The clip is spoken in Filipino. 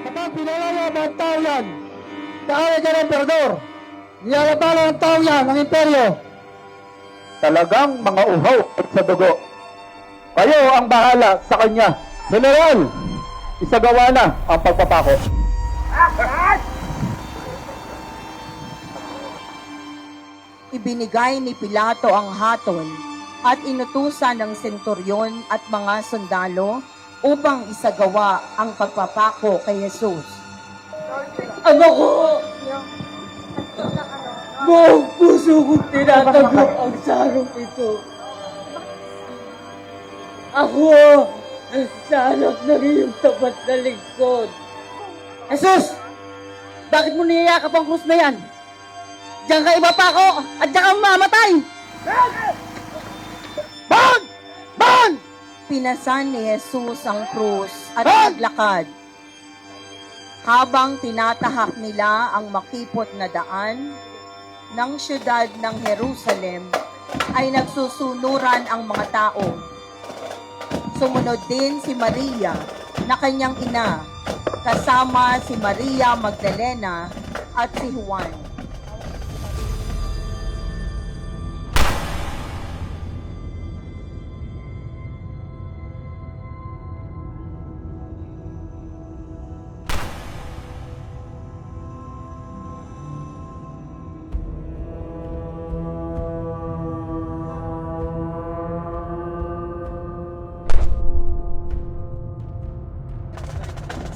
Kapag pinalalaman ang tao yan, kaaway ka ng emperador. Niyalabala ng tao yan, ng imperyo. Talagang mga uhaw at sa dugo. Kayo ang bahala sa kanya. General, isagawa na ang pagpapako. Ibinigay ni Pilato ang hatol at inutusan ng senturyon at mga sundalo upang isagawa ang pagpapako kay Jesus. Ama ko! Buong puso kong tinatanggap ang sarong ito. Ako, sa anak ng iyong tapat na lingkod. Jesus! Bakit mo niyayakap ang krus na yan? Diyan ka iba pa ako at diyan ka mamatay! Ban! Ban! Pinasan ni Jesus ang krus at naglakad. Habang tinatahak nila ang makipot na daan ng siyudad ng Jerusalem, ay nagsusunuran ang mga tao. Sumunod din si Maria na kanyang ina, kasama si Maria Magdalena at si Juan.